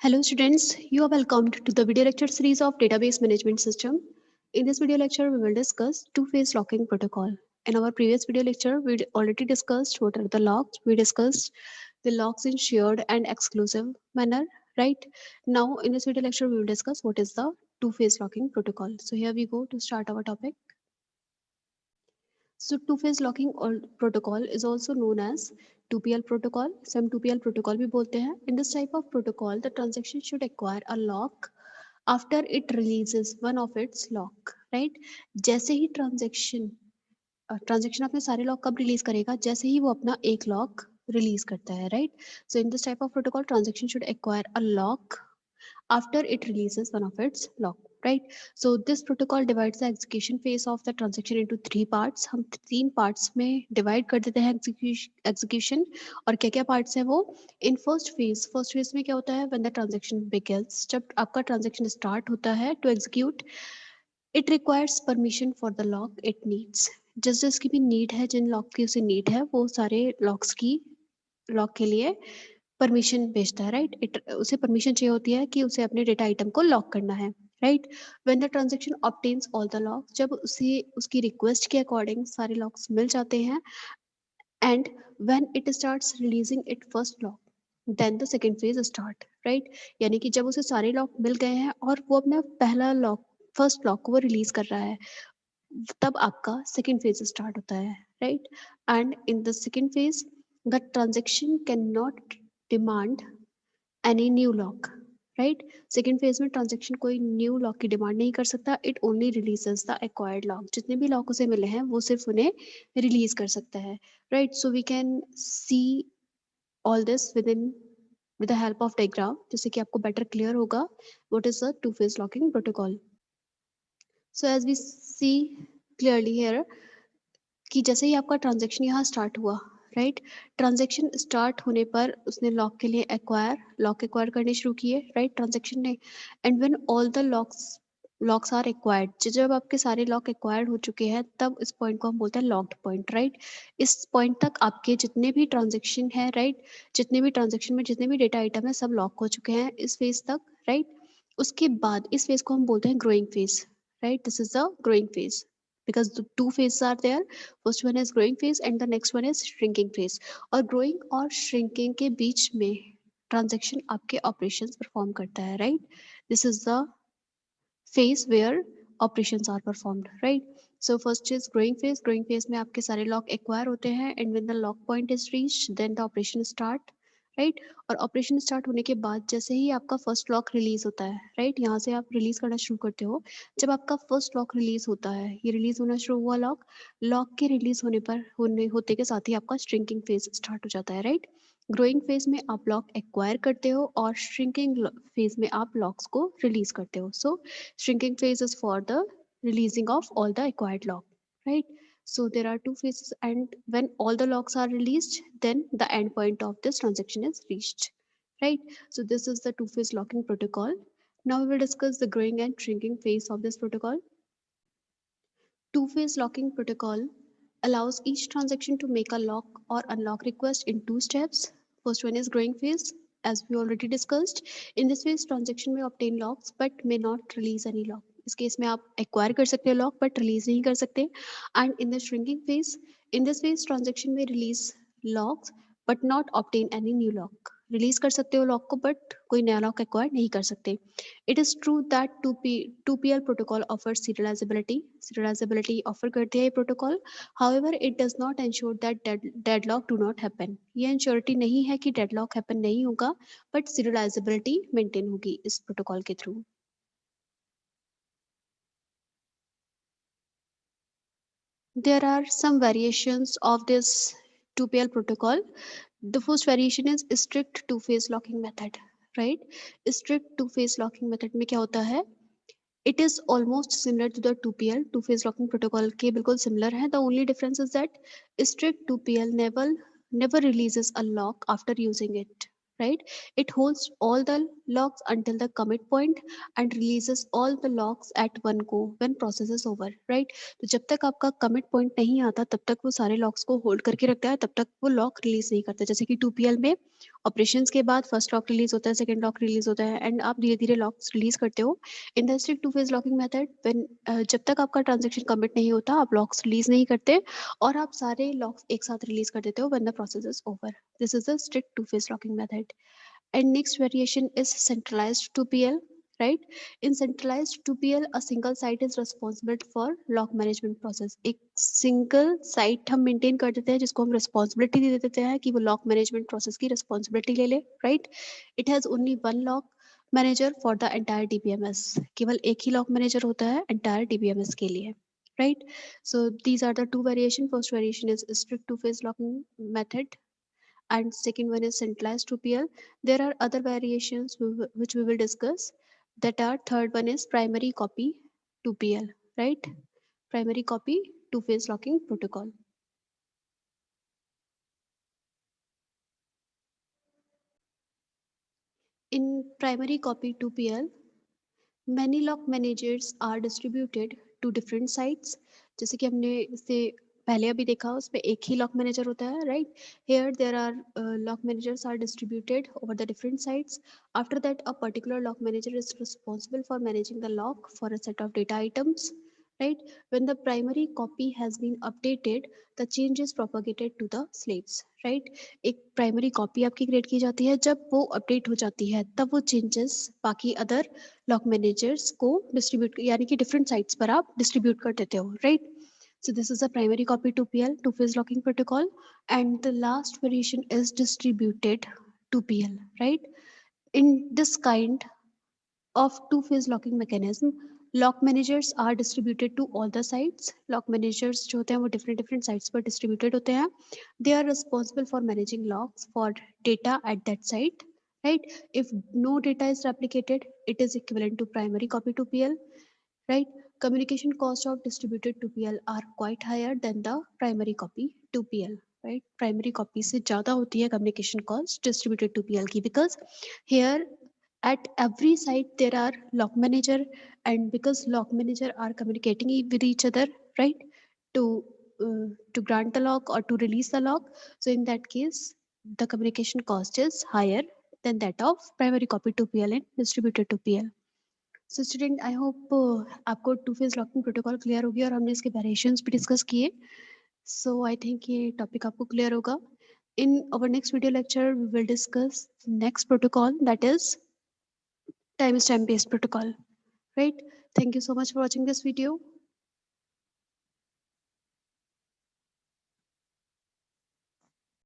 Hello students, you are welcomed to the video lecture series of Database Management System. In this video lecture, we will discuss two-phase locking protocol. In our previous video lecture, we already discussed what are the locks. We discussed the locks in shared and exclusive manner, right? Now, in this video lecture, we will discuss what is the two-phase locking protocol. So here we go to start our topic. So two-phase locking protocol is also known as 2PL protocol. Some 2PL protocol भी बोलते हैं. In this type of protocol, the transaction should acquire a lock after it releases one of its lock, right? जैसे ही transaction अपने सारे lock कब release करेगा? जैसे ही वो अपना एक लॉक रिलीज करता है, right? So in this type of protocol transaction should acquire a lock after it releases one of its lock, right? So this protocol divides the execution phase of the transaction into three parts. हम तीन parts में divide कर देते हैं execution और क्या क्या parts है वो? In first phase में क्या होता है? When the transaction begins, जब आपका transaction start होता है to execute, it requires permission for the lock it needs. जिसकी भी need है, जिन lock की उसे need है, वो सारे locks की लॉक के लिए परमिशन भेजता है, राइट? उसे परमिशन चाहिए होती है कि उसे अपने डेटा आइटम को लॉक करना है, right? When the transaction obtains all the lock, जब उसे उसकी रिक्वेस्ट के अकॉर्डिंग सारे लॉक्स मिल जाते हैं, and when it starts releasing it first lock then the second phase start, right? यानी कि जब उसे सारे लॉक मिल गए हैं और वो अपना पहला लॉक फर्स्ट लॉक को वो रिलीज कर रहा है, तब आपका सेकेंड फेज स्टार्ट होता है, right? And in the second phase the transaction can not demand any new lock, right? Second phase में ट्रांजेक्शन कोई न्यू लॉक की डिमांड नहीं कर सकता. It only releases the acquired lock. जितने भी लॉक उसे मिले हैं वो सिर्फ उन्हें रिलीज कर सकता है, right? So we can see all this with the help of diagram, जिससे कि आपको बेटर क्लियर होगा what is the two phase locking protocol. So as we see clearly here कि जैसे ही आपका ट्रांजेक्शन यहाँ स्टार्ट हुआ, राइट? ट्रांजेक्शन स्टार्ट होने पर उसने लॉक के लिए लॉक एक्वायर करने शुरू किए, राइट? ट्रांजेक्शन ने, and when all the locks are acquired, जब आपके सारे लॉक एक्वायर्ड हो चुके हैं, तब इस पॉइंट को हम बोलते हैं लॉक्ड पॉइंट, राइट? इस पॉइंट तक आपके जितने भी ट्रांजेक्शन है, राइट, जितने भी ट्रांजेक्शन में जितने भी डेटा आइटम है, सब लॉक हो चुके हैं इस फेज तक, राइट? उसके बाद इस फेज को हम बोलते हैं growing phase, right? This is the growing phase because the two phases are there. First one is growing phase and the next one is shrinking phase. और growing और shrinking के बीच में transaction आपके operations perform करता है, right? This is the phase where operations are performed, right? So first is growing phase. Growing phase में आपके सारे lock acquire होते हैं and when the lock point is reached, then the operation start, right? और operation start होने के बाद जैसे ही आपका फर्स्ट लॉक रिलीज होता है, राइट, यहाँ से आप रिलीज करना शुरू करते हो. जब आपका फर्स्ट लॉक रिलीज होता है, ये रिलीज होना शुरू हुआ लॉक के रिलीज होते के साथ ही आपका श्रिंकिंग फेज स्टार्ट हो जाता है, राइट? ग्रोइंग फेज में आप लॉक एक्वायर करते हो और श्रिंकिंग फेज में आप लॉक्स को रिलीज करते हो. So shrinking phase is for the releasing of all the acquired lock, right? So there are two phases, and when all the locks are released, then the end point of this transaction is reached, right? So this is the two-phase locking protocol. Now we will discuss the growing and shrinking phase of this protocol. Two-phase locking protocol allows each transaction to make a lock or unlock request in two steps. First one is growing phase, as we already discussed. In this phase, transaction may obtain locks but may not release any lock. इस case में आप acquire कर सकते हो lock but release नहीं कर सकते. And in the shrinking phase, in this phase transaction में release locks but not obtain any new lock. Release कर सकते हो लॉक को बट कोई नया लॉक एक्वायर नहीं कर सकते. It is true that 2PL protocol offers serializability. Serializability offer करती है ये protocol. However, it does not ensure that deadlock do not happen. ये इंश्योरिटी नहीं है कि deadlock happen नहीं होगा, but serializability maintain होगी इस protocol के through. There are some variations of this 2PL protocol. The first variation is strict two-phase locking method, right? Strict two-phase locking method में क्या होता है? It is almost similar to the 2PL, two-phase locking protocol के बिल्कुल similar है. The only difference is that strict 2PL never releases a lock after using it, right? It holds all the locks until the commit point and releases all the locks at one go when process is over, right? तो जब तक आपका commit point नहीं आता तब तक वो सारे locks को hold करके रखता है, तब तक वो lock release नहीं करता. जैसे कि 2PL में ऑपरेशंस के बाद फर्स्ट लॉक रिलीज होता है, सेकंड लॉक रिलीज होता है, एंड आप धीरे धीरे लॉक्स रिलीज करते हो in the strict to phase locking method. When जब तक आपका ट्रांजेक्शन कमिट नहीं होता आप लॉक्स रिलीज नहीं करते, और आप सारे लॉक्स एक साथ रिलीज कर देते हो when the process is over. This is the strict to phase locking method. And next variation is centralized 2PL, right? In centralized 2PL, a single site is responsible for log management process. एक single site हम maintain कर देते हैं जिसको हम responsibility दे देते हैं कि वो log management process की responsibility ले ले, right? It has only one log manager for the entire DBMS. केवल एक ही log manager होता है entire DBMS के लिए, right? So these are the two variation. First variation is strict two-phase locking method, and second one is centralized 2PL. There are other variations which we will discuss. That are third one is primary copy 2PL, right? Primary copy two-phase locking protocol. In primary copy 2PL, many lock managers are distributed to different sites. जैसे कि हमने इसे पहले अभी देखा, उसमें एक ही lock manager होता है, right? Here there are lock managers are distributed over the different sites. After that, a particular lock manager is responsible for managing the lock for a set of data items, right? When the primary copy has been updated, the change is propagated to the slaves, right? एक primary copy आपकी create की जाती है, जब वो update हो जाती है तब वो चेंजेस बाकी अदर लॉक मैनेजर्स को डिस्ट्रीब्यूट, यानी कि डिफरेंट साइट्स पर आप डिस्ट्रीब्यूट कर देते हो, right? So this is a primary copy 2PL, two-phase locking protocol, and the last variation is distributed 2PL, right? In this kind of two-phase locking mechanism, lock managers are distributed to all the sites. Lock managers जो होते हैं वो different sites पर distributed होते हैं. They are responsible for managing locks for data at that site, right? If no data is replicated, it is equivalent to primary copy 2PL, right? Communication cost of distributed 2PL are quite higher than the primary copy 2PL, right? Primary copy से ज़्यादा होती है communication cost distributed 2PL की, because here at every site there are lock manager, and because lock manager are communicating with each other, right? To to grant the lock or to release the lock, so in that case the communication cost is higher than that of primary copy 2PL and distributed 2PL. So student, I hope आपको two phase locking protocol clear हो गया और हमने इसके variations भी discuss किए. So I think ये topic आपको क्लियर होगा. In our next video lecture we will discuss next protocol, that is time stamp based protocol, right? Thank you so much for watching this video.